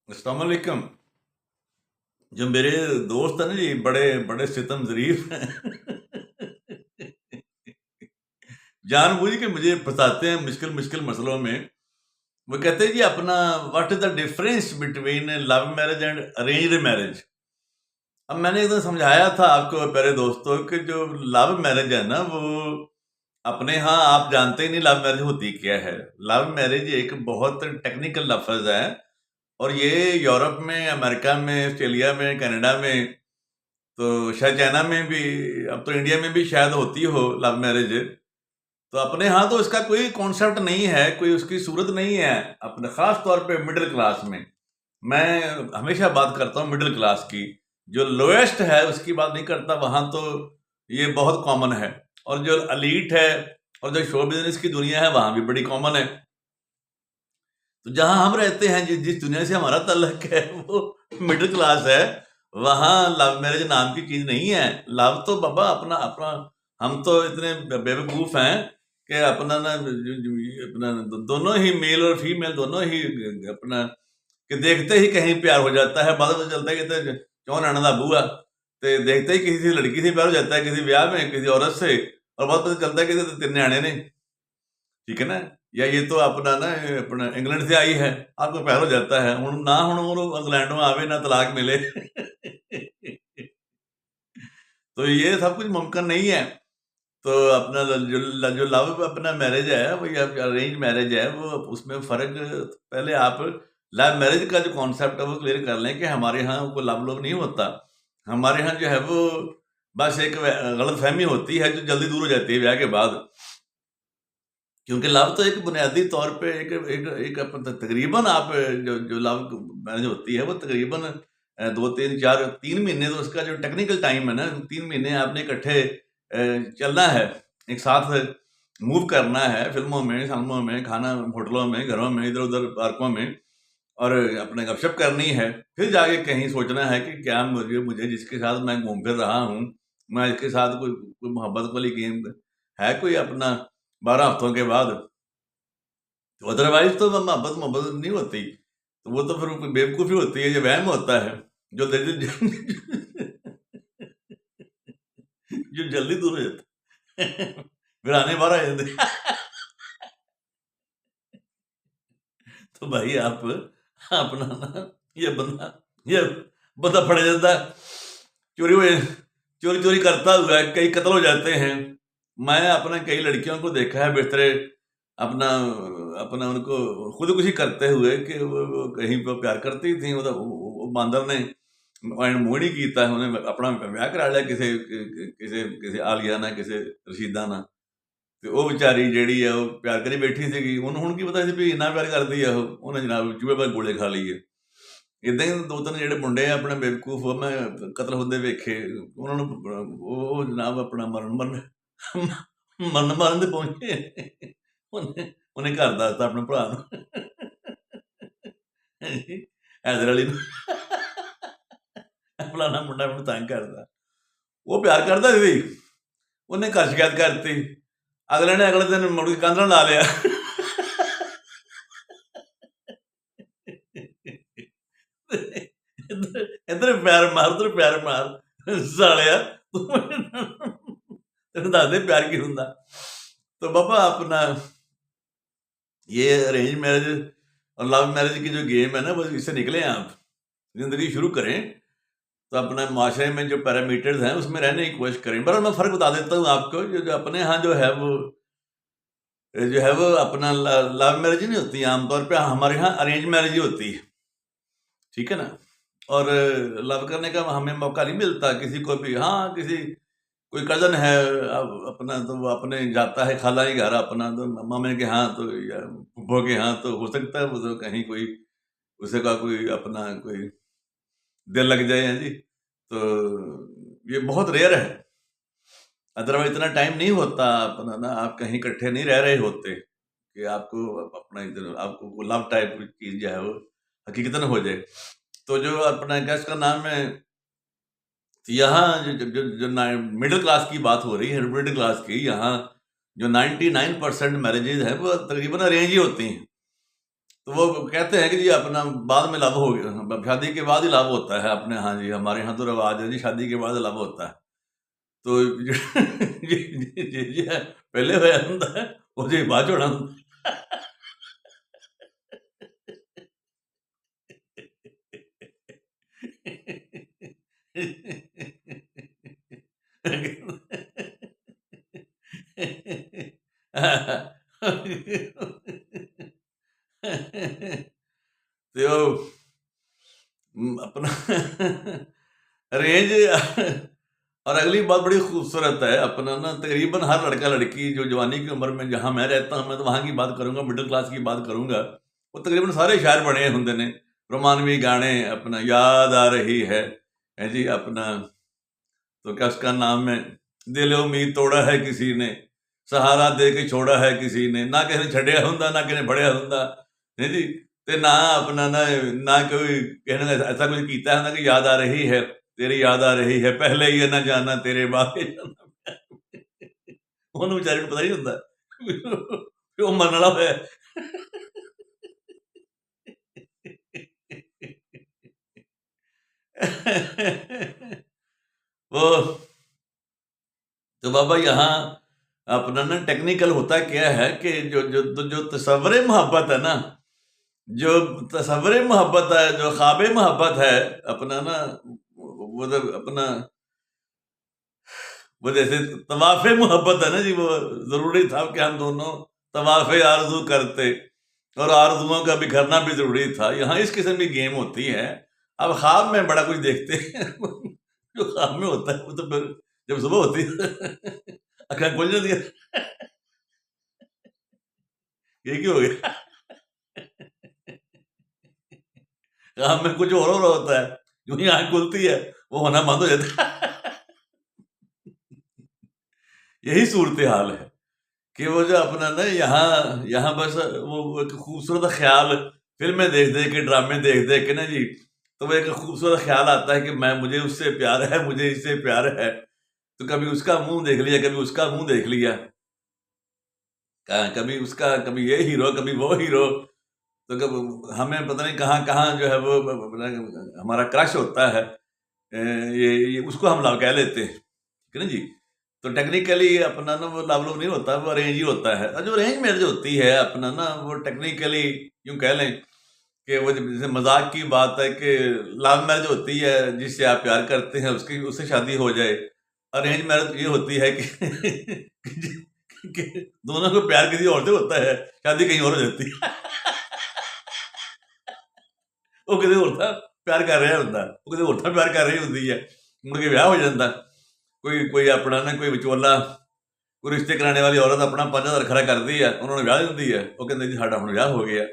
अस्सलाम वालेकुम। जो मेरे दोस्त हैं ना जी, बड़े बड़े सितम ज़रीफ़ हैं। जानबूझ के मुझे फँसाते हैं मुश्किल-मुश्किल मसलों में। वो कहते हैं जी अपना what is the difference between love marriage and arranged marriage? अब मैंने एक दिन समझाया था आपको प्यारे दोस्तों कि जो लव मैरिज है ना वो अपने यहाँ आप जानते ही नहीं लव मैरिज होती क्या है। लव मैरिज एक बहुत टेक्निकल लफ़्ज़ है और ये यूरोप में, अमेरिका में, ऑस्ट्रेलिया में, कनाडा में तो शायद चाइना में भी अब तो इंडिया में भी शायद होती हो लव मैरिज। तो अपने यहाँ तो इसका कोई कॉन्सेप्ट नहीं है, कोई उसकी सूरत नहीं है, अपने ख़ास तौर पे मिडल क्लास में। मैं हमेशा बात करता हूँ मिडल क्लास की, जो लोएस्ट है उसकी बात नहीं करता, वहाँ तो ये बहुत कॉमन है और जो एलीट है और जो शो बिज़नेस की दुनिया है वहाँ भी बड़ी कॉमन है। तो जहाँ हम रहते हैं जिस दुनिया से हमारा ताल्लुक है वो मिडिल क्लास है, वहाँ लव मैरिज नाम की चीज़ नहीं है। लव तो बाबा अपना अपना हम तो इतने बेवकूफ़ हैं कि अपना ना अपना दोनों ही मेल और फीमेल दोनों ही अपना कि देखते ही कहीं प्यार हो जाता है, बाद में पता चलता है कि तो क्यों नैना दा बूआ ते देखते ही किसी लड़की से प्यार हो जाता है, किसी ब्याह में, किसी औरत से और बाद पता चलता है कि तेरे न्याणे ने, ठीक है ना? या ये तो अपना ना अपना इंग्लैंड से आई है, आपको प्यार हो जाता है। हुण ना हुण वो इंग्लैंडों आवे ना तलाक मिले। तो ये सब कुछ मुमकिन नहीं है। तो अपना जो लव अपना मैरिज है वो या अरेंज मैरिज है वो उसमें फ़र्क पहले आप लव मैरिज का जो कॉन्सेप्ट है वो क्लियर कर लें कि हमारे यहाँ वो लव-लव नहीं होता। हमारे यहाँ जो है वो बस एक गलतफ़हमी होती है जो जल्दी दूर हो जाती है ब्याह के बाद। क्योंकि लव तो एक बुनियादी तौर पे एक एक एक अप तकरीबन आप जो लव मैरिज होती है वो तकरीबन 2, 3, 4 3 महीने तो उसका जो टेक्निकल टाइम है ना 3 महीने आपने इकट्ठे चलना है, एक साथ मूव करना है फ़िल्मों में, सलमों में, खाना होटलों में, घरों में, इधर-उधर पार्कों में और अपने गपशप करनी है। फिर जाके कहीं सोचना है कि क्या मुझे मुझे जिसके साथ मैं घूम फिर रहा हूँ, मैं इसके साथ कोई मोहब्बत वाली गेम है कोई अपना 12 हफ्तों के बाद। तो अदरवाइज़ तो मोहब्बत मोहब्बत नहीं होती। तो वो तो फिर कोई बेवकूफ़ी होती है, ये वहम होता है, जो जो जल्दी दूर हो जाता है। फिर आने बाहर आ जाते हैं। तो भाई आप अपना ना ये बंदा फड़ जाता है, चोरी हुए चोरी-चोरी करता हुआ कई कत्ल हो जाते हैं। मैं अपना कई लड़कियों को देखा है बेशतरे अपना अपना उनको खुदकुशी करते हुए कि वो कहीं पे प्यार करती थी वो बांदर ने मूंह नहीं कीता उन्हें अपना विआह करा लिया किसी आलिया नाल किसी रशीदा नाल ते ਉਹ ਵਿਚਾਰੀ ਜਿਹੜੀ ਆ ਉਹ ਪਿਆਰ ਕਰੀ ਬੈਠੀ ਸੀਗੀ ਉਹਨੂੰ ਹੁਣ ਕੀ ਪਤਾ ਸੀ ਵੀ ਇੰਨਾ ਪਿਆਰ ਕਰਦੀ ਆ ਉਹਨੇ ਜਨਾਬ ਚੂਹੇ ਪਰ ਗੋਲੇ ਖਾ ਲਈਏ ਇਦਾਂ ਹੀ ਦੋ ਤਿੰਨ ਜਿਹੜੇ ਮੁੰਡੇ ਆ ਆਪਣੇ ਬੇਵਕੂਫ ਮੈਂ ਕਤਲ ਹੁੰਦੇ ਵੇਖੇ ਉਹਨਾਂ ਨੂੰ ਉਹ ਜਨਾਬ ਆਪਣਾ ਮਰਨ ਦੇ ਪਹੁੰਚੇ ਉਹਨੇ ਘਰ ਦੱਸਤਾ ਆਪਣੇ ਭਰਾ ਨੂੰ ਹੈਦਰ ਅਲੀ ਨੂੰ ਫਲਾਣਾ ਮੁੰਡਾ ਮੈਨੂੰ ਤੰਗ ਕਰਦਾ ਉਹ ਪਿਆਰ ਕਰਦਾ ਸੀ ਉਹਨੇ ਘਰ ਸ਼ਿਕਾਇਤ ਕਰਤੀ ਅਗਲੇ ਨੇ ਅਗਲੇ ਦਿਨ ਮੁੜ ਕੇ ਕੰਧ ਨਾਲ ਲਾ ਲਿਆ ਇੱਧਰ ਪਿਆਰ ਮਾਰ ਉੱਧਰ ਪਿਆਰ ਮਾਰ ਸਾਲਿਆ ਤੈਨੂੰ ਦੱਸ ਦੇ ਪਿਆਰ ਕੀ ਹੁੰਦਾ तो बाबा अपना ये अरेंज मैरिज और लव मैरिज की जो गेम है ना वो इससे निकले आप जिंदगी शुरू करें तो अपने माशरे में जो पैरामीटर्स हैं उसमें रहने की कोशिश करें बहरहाल मैं फ़र्क बता देता हूँ आपको जो अपने यहाँ जो है वो अपना लव मैरिज नहीं होती आमतौर पे हमारे यहाँ अरेंज मैरिज ही होती है ठीक है ना और लव करने का हमें मौका नहीं मिलता किसी को भी हाँ किसी कोई कज़न है अपना तो वो अपने जाता है खाला के घर अपना तो मामे के यहाँ तो या फूफो के यहाँ तो हो सकता है वो तो कहीं कोई उसे का कोई अपना कोई दिल लग जाए हैं जी तो ये बहुत रेयर है अदरवाइज इतना टाइम नहीं होता अपना ना आप कहीं इकट्ठे नहीं रह रहे होते कि आपको अपना आपको लव टाइप की चीज़ जो है वो हकीकतन हो जाए तो जो अपना क्या इसका नाम है यहाँ जो मिडिल क्लास की बात हो रही है मिडिल क्लास की यहाँ जो 99% मैरिजेज है वो तकरीबन अरेंज ही होती हैं तो वो कहते हैं कि जी अपना बाद में लव हो गया, शादी के बाद ही लव होता है अपने। हाँ जी, हमारे यहाँ तो रिवाज है जी, शादी के बाद लव होता है। तो जी पहले होया हुंदा है, वो जी बाद च होना हुंदा। ਤੇ ਉਹ अपना रेंज और अगली बात बड़ी खूबसूरत है अपना ना, तकरीबन हर लड़का लड़की जो जवानी की उम्र में जहाँ मैं रहता हूँ, मैं तो वहाँ की बात करूंगा, मिडिल क्लास की बात करूंगा, वो तकरीबन सारे शायर बने होंगे ने, रोमानवी गाने अपना याद आ रही है जी अपना। तो क्या उसका नाम है, दिल उम्मीद तोड़ा है किसी ने, सहारा दे के छोड़ा है किसी ने, ना किसी ने छड़िया हुंदा ना किसी ने फड़िया हुंदा है जी। ते ना अपना ना ना कोई कहने का ऐसा कुछ कीता है ना कि याद आ रही है, तेरी याद आ रही है, पहले ये ना जाना तेरे बाद ये जाना। ਉਹਨੂੰ ਵਿਚਾਰੇ ਨੂੰ ਪਤਾ ਹੀ ਹੁੰਦਾ ਵੀ ਉਹ ਮਰਨ ਵਾਲਾ ਹੋਇਆ। वो तो बाबा यहाँ अपना ना टेक्निकल होता क्या है कि जो जो जो तसव्वुर मोहब्बत है ना, जो तसव्वुर मोहब्बत है, जो ख्वाब मोहब्बत है अपना ना, वो तो अपना वो जैसे तवाफ़े मोहब्बत है ना जी, वो ज़रूरी था कि हम दोनों तवाफ़े आरज़ू करते और आरज़ुओं का बिखरना भी ज़रूरी था। यहाँ इस किस्म की गेम होती है। अब ख्वाब में बड़ा कुछ देखते हैं जो ख्वाब में होता है वो तो फिर जब सुबह होती है आँखें खुल जाती है। ये क्यों हो गया? ख्वाब में कुछ और हो रहा होता है, यूँ ही आँख खुलती है, वो होना बंद हो जाता है। यही सूरत-ए-हाल है कि वो जो अपना ना यहाँ यहाँ बस वो एक खूबसूरत ख़्याल फ़िल्में देख-देख के, ड्रामे देख-देख के ना जी, तो वो एक खूबसूरत ख़्याल आता है कि मुझे उससे प्यार है, मुझे इससे प्यार है। तो कभी उसका मुँह देख लिया, कभी उसका मुँह देख लिया। कभी उसका, कभी ये हीरो, कभी वो हीरो। तो कब हमें पता नहीं कहाँ-कहाँ जो है वो हमारा क्रश होता है। ये उसको हम लव कह लेते हैं, ठीक है ना जी? तो टेक्निकली अपना ना वो लव नहीं होता, वो अरेंज ही होता है। और जो अरेंज मैरिज होती है अपना ना, वो टेक्निकली यूँ कह लें कि वो जैसे मज़ाक की बात है कि लव मैरिज होती है जिससे आप प्यार करते हैं उसकी उससे शादी हो जाए। अरेंज मैरिज ये होती है कि कि दोनों को प्यार किसी और से होता है, शादी कहीं और हो जाती है। ਉਹ ਕਿਤੇ ਹੋਰ ਤਾਂ ਪਿਆਰ ਕਰ ਰਿਹਾ ਹੁੰਦਾ, ਉਹ ਕਿਤੇ ਹੋਰ ਤਾਂ ਪਿਆਰ ਕਰ ਰਹੀ ਹੁੰਦੀ ਹੈ, ਮੁੜ ਕੇ ਵਿਆਹ ਹੋ ਜਾਂਦਾ। ਕੋਈ ਕੋਈ ਆਪਣਾ ਨਾ ਕੋਈ ਵਿਚੋਲਾ, ਕੋਈ ਰਿਸ਼ਤੇ ਕਰਾਣੇ ਵਾਲੀ ਔਰਤ ਆਪਣਾ 5000 ਖਰਾ ਕਰਦੀ ਆ, ਉਹਨਾਂ ਨੂੰ ਵਿਆਹ ਦਿੰਦੀ ਹੈ, ਉਹ ਕਹਿੰਦੇ ਜੀ ਸਾਡਾ ਹੁਣ ਵਿਆਹ ਹੋ ਗਿਆ।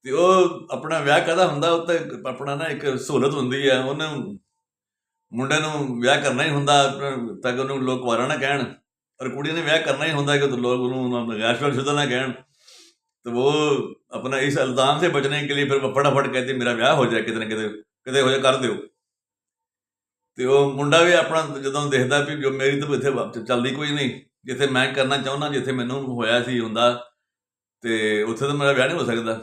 ਤੇ ਉਹ ਆਪਣਾ ਵਿਆਹ ਕਾਹਦਾ ਹੁੰਦਾ, ਉਹ ਤਾਂ ਆਪਣਾ ਨਾ ਇੱਕ ਸਹੂਲਤ ਹੁੰਦੀ ਹੈ, ਉਹਨੂੰ ਮੁੰਡੇ ਨੂੰ ਵਿਆਹ ਕਰਨਾ ਹੀ ਹੁੰਦਾ ਤਾਂ ਕਿ ਉਹਨੂੰ ਲੋਕ ਕੁਆਰਾ ਨਾ ਕਹਿਣ, ਔਰ ਕੁੜੀ ਨੇ ਵਿਆਹ ਕਰਨਾ ਹੀ ਹੁੰਦਾ ਕਿ ਲੋਕ ਉਹਨੂੰ ਗੈਰशुदा ना ਕਹਿਣ। तो वो अपना इस इल्ज़ाम से बचने के लिए फिर वो फटाफट कहते मेरा ਵਿਆਹ ਹੋ ਜਾਏ, ਕਿਤੇ ਨਾ ਕਿਤੇ ਹੋ ਜਾ, ਕਰ ਦਿਓ। ਤੇ ਉਹ ਮੁੰਡਾ ਵੀ ਆਪਣਾ ਜਦੋਂ ਦੇਖਦਾ ਵੀ ਜੋ ਮੇਰੀ ਤਾਂ ਇੱਥੇ ਚੱਲਦੀ ਕੋਈ ਨਹੀਂ, ਜਿੱਥੇ ਮੈਂ ਕਰਨਾ ਚਾਹੁੰਦਾ, ਜਿੱਥੇ ਮੈਨੂੰ ਹੋਇਆ ਸੀ ਹੁੰਦਾ, ਤੇ ਉੱਥੇ ਤਾਂ ਮੇਰਾ ਵਿਆਹ ਨਹੀਂ ਹੋ ਸਕਦਾ।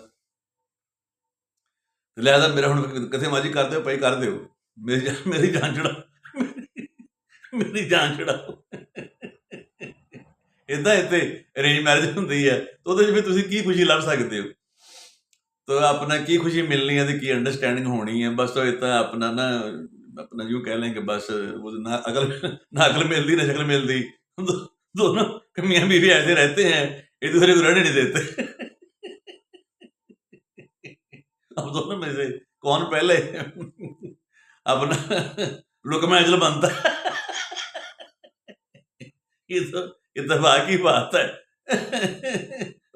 ਤੇ ਲਿਹਾਜ਼ਾ ਮੇਰਾ ਹੁਣ ਕਿਤੇ ਮਰਜ਼ੀ ਕਰ ਦਿਓ ਭਾਈ, ਕਰ ਦਿਓ, ਮੇਰੀ ਜਾਨ ਛੁਡਾਓ, ਮੇਰੀ ਜਾਨ ਛੁਡਾਓ। ਇਦਾਂ ਇੱਥੇ ਅਰੇਂਜ ਮੈਰਿਜ ਹੁੰਦੀ ਹੈ, ਤਾਂ ਉਹਦੇ 'ਚ ਫਿਰ ਤੁਸੀਂ ਕੀ ਖੁਸ਼ੀ ਲੱਭ ਸਕਦੇ ਹੋ? तो अपना की खुशी मिलनी है, तो की अंडरस्टैंडिंग होनी है, बस तो इतना अपना ना अपना यूँ कह लें कि बस वो ना अकल मिलती ना शक्ल मिलती, दोनों मियाँ बीवी ऐसे रहते हैं, एक दूसरे को रहने नहीं देते। अब दोनों में से कौन पहले अपना लुकमा एंजल बनता है? ये तो इत्तेफाक की बात है।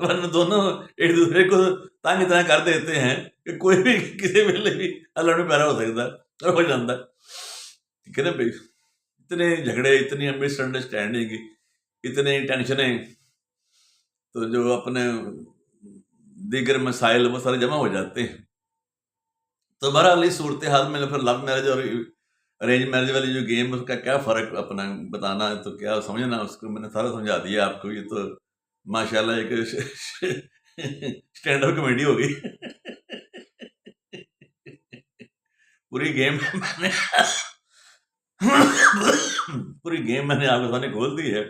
वरना दोनों एक दूसरे को तंग इतना कर देते हैं कि कोई भी किसी वेले भी अल्लाह ਨੂੰ प्यारा हो सकता और हो जाता, ठीक है ना भाई? इतने झगड़े, इतनी मिसअंडरस्टैंडिंग, इतनी टेंशनें, तो जो अपने दीगर मसाइल वो सारे जमा हो जाते हैं। तो बहरहाल इस सूरत हाल में फिर लव मैरिज और अरेंज मैरिज वाली जो गेम, उसका क्या फ़र्क अपना बताना है, तो क्या समझना, उसको मैंने सारा समझा दिया आपको। ये तो माशाल्लाह एक स्टैंड अप कॉमेडी हो गई। पूरी गेम मैंने पूरी गेम मैंने आपके सामने खोल दी है।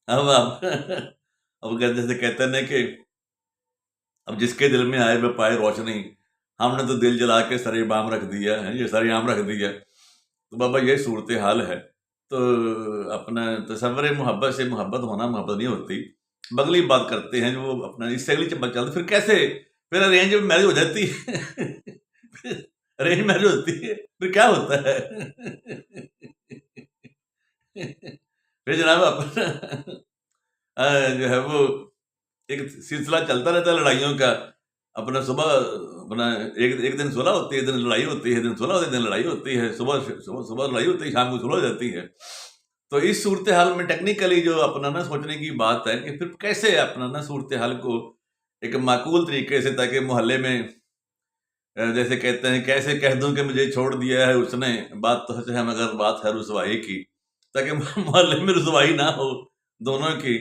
अब आप अब जैसे कहते हैं ना कि अब जिसके दिल में आए वह पाए रोशनी, हमने तो दिल जला के सरेआम रख दिया है, ये सरेआम रख दिया। तो बाबा ये सूरत हाल है। तो अपना तसव्वुर मोहब्बत से मोहब्बत होना मोहब्बत नहीं होती। अगली बात करते हैं जो अपना इससे अगली चलते फिर कैसे, फिर अरेंज मैरिज हो जाती है। अरेंज मैरिज होती है फिर क्या होता है? फिर जनाब अपना जो है वो एक सिलसिला चलता रहता है लड़ाइयों का। अपना सुबह अपना एक दिन सुलह होती है, एक दिन लड़ाई होती है, दिन सुलह होती है, दिन लड़ाई होती है, सुबह सुबह सुबह लड़ाई होती है, शाम को सुलह हो जाती है। तो इस सूरत हाल में टेक्निकली जो अपना ना सोचने की बात है कि फिर कैसे अपना ना सूरत हाल को एक माकूल तरीके से, ताकि मोहल्ले में जैसे कहते हैं कैसे कह दूं कि मुझे छोड़ दिया है उसने, बात तो सच है मगर बात है रुसवाई की, ताकि मोहल्ले में रुसवाई ना हो दोनों की।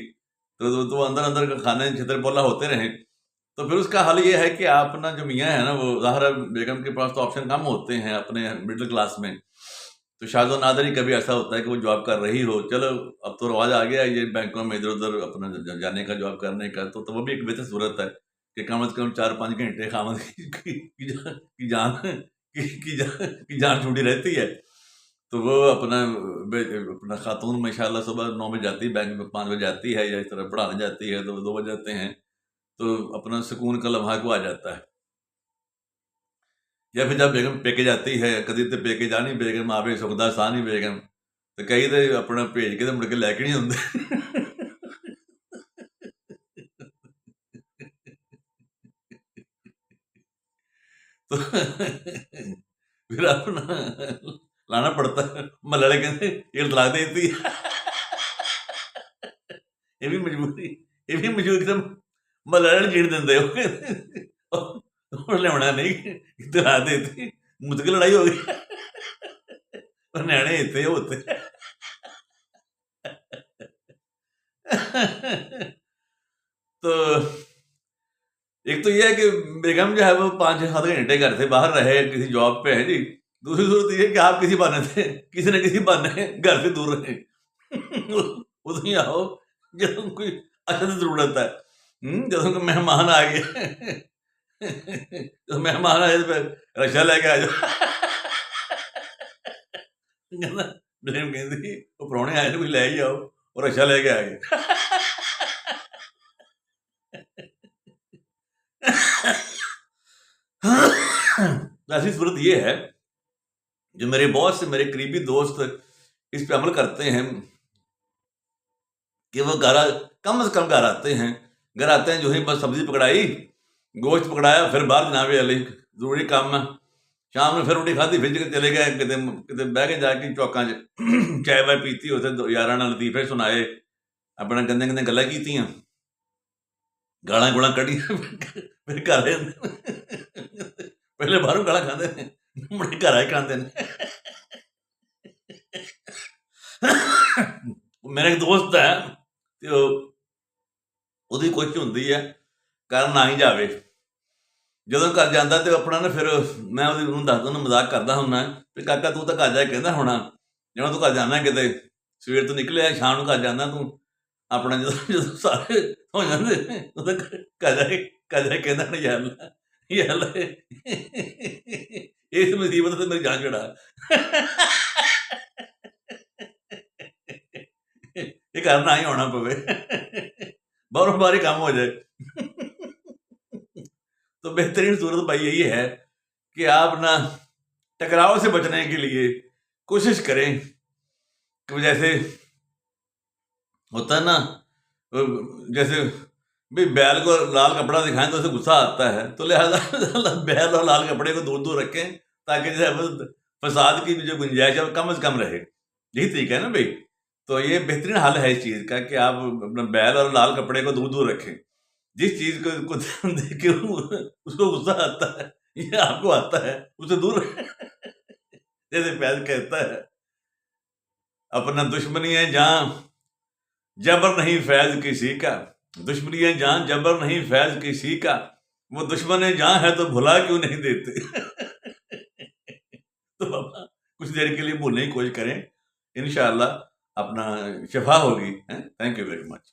तो अंदर अंदर का खाने छितर बोला होते रहे। तो फिर उसका हल ये है कि आप ना जो मियाँ है ना, वो ज़ाहिर है बेगम के पास तो ऑप्शन कम होते हैं अपने मिडिल क्लास में। तो शायद नादर ही कभी ऐसा होता है कि वो जॉब कर रही हो, चलो अब तो रवाज आ गया ये बैंकों में इधर उधर अपना जाने का, जॉब करने का। तो वो भी एक बेहतर सूरत है कि कम से कम 4-5 घंटे खामद की जान छूटी रहती है। तो वो अपना खातून माशाल्लाह सुबह 9 बजे जाती है बैंक में, 5 बजे जाती है, या इस तरह पढ़ाने जाती है तो 2 बज जाते हैं। तो अपना सुकून का लम्हा को आ जाता है। या फिर जब बेगम पेके जाती है, कदी ते पेके जानी बेगम आवे सुखदा सानी बेगम, तो कई तो अपना भेज के तो मुड़ के लैके नहीं आउंदे। तो फिर अपना लाना पड़ता है। महल्ले वाले कहते ये तलाक दे दी। ये भी मजबूरी, ये भी मजबूरी एकदम महल्ले वाले जीण दिंदे और लियाउणा नहीं, तलाक दे दी, मुझसे लड़ाई हो गई। और न्याणे इत्थे होते। तो एक तो ये है कि बेगम जो है वो 5-7 घंटे घर से बाहर रहे, किसी जॉब पे है जी। दूसरी सूरत ये है कि आप किसी बहाने से, किसी न किसी बहाने घर से दूर रहे। उਦੋਂ ही आओ ਜਦੋਂ कोई अशद जरूरत है। ਜਦੋਂ कोई मेहमान आ गए, तो मेहमान आए तो फिर रक्षा लेके आ जाओ। ਕਹਿੰਦਾ ਬਲੇਮ ਕਹਿੰਦੀ ਉਹ ਪ੍ਰਾਹੁਣੇ ਆਏ ਨੇ ਕੋਈ ਲੈ ਹੀ ਆਓ, ਉਹ ਰक्षा ਲੈ ਕੇ ਆ ਗਏ। ऐसी सूरत ये है, जो मेरे बॉस से मेरे करीबी दोस्त इस पे अमल करते हैं कि वो कम से कम घर आते हैं। घर आते हैं जो ही बस सब्जी पकड़ाई, गोश्त पकड़ाया, फिर बाहर जनाबे अली जरूरी काम है। शाम में फिर रोटी खाधी, फिर चले गए किते किते बह के जाके चौकां च चाय वाय पीती, उत्थे यारां नाल लतीफे सुनाए, अपना गंदे गंदे गल्लां कीतियां, गालां गूलां कड्ढियां, फिर घर आ जांदे। पहले बाहरों गालां खांदे ने, मुड़ के घर आके खांदे ने। मेरा एक दोस्त है, ते ਉਹਦੀ ਕੋਸ਼ਿਸ਼ ਹੁੰਦੀ ਹੈ ਘਰ ਨਾ ਹੀ ਜਾਵੇ। ਜਦੋਂ ਘਰ ਜਾਂਦਾ ਤੇ ਆਪਣਾ ਨਾ ਫਿਰ ਮੈਂ ਉਹਨੂੰ ਦੱਸਦਾ, ਉਹਨੂੰ ਮਜ਼ਾਕ ਕਰਦਾ ਹੁੰਦਾ ਵੀ ਕਾਕਾ ਤੂੰ ਤਾਂ ਘਰ ਜਾ ਕੇ ਕਹਿੰਦਾ ਹੋਣਾ, ਜਦੋਂ ਤੂੰ ਘਰ ਜਾਂਦਾ ਕਿਤੇ ਸਵੇਰ ਤੋਂ ਨਿਕਲਿਆ ਸ਼ਾਮ ਨੂੰ ਘਰ ਜਾਂਦਾ ਤੂੰ, ਆਪਣਾ ਜਦੋਂ ਸਾਰੇ ਹੋ ਜਾਂਦੇ ਉਦੋਂ ਘਰ ਜਾ ਕੇ ਕਹਿੰਦਾ ਨਾ ਯਾਰ ਇਸ ਮੁਸੀਬਤ ਤੇ ਮੇਰੀ ਜਾਨ ਛੁਡਾ। ਇਹ ਘਰ ਨਾ ਹੀ ਆਉਣਾ ਪਵੇ, बारों बारी काम हो जाए। तो बेहतरीन सूरत भाई यही है कि आप ना टकराव से बचने के लिए कोशिश करें कि जैसे होता है ना, जैसे भी बैल को लाल कपड़ा दिखाएं तो उसे गुस्सा आता है, तो लिहाजा बैल और लाल कपड़े को दूर दूर रखें ताकि जैसे फसाद की जो गुंजाइश है कम से कम रहे। यही तरीका है ना भाई। तो ये बेहतरीन हल है इस चीज़ का कि आप अपना बैल और लाल कपड़े को दूर दूर रखें। जिस चीज़ को देख के उसको गुस्सा आता है या आपको आता है, उससे दूर जैसे फैज़ कहता है, अपना दुश्मनी है जहाँ जबर नहीं फैज़ किसी का, दुश्मनी जान जबर नहीं फैज किसी का, वो दुश्मन जान है तो भुला क्यों नहीं देते। तो बाबा कुछ देर के लिए भूलने की कोशिश करें, इंशाअल्लाह अपना शिफा होगी। Thank you very much.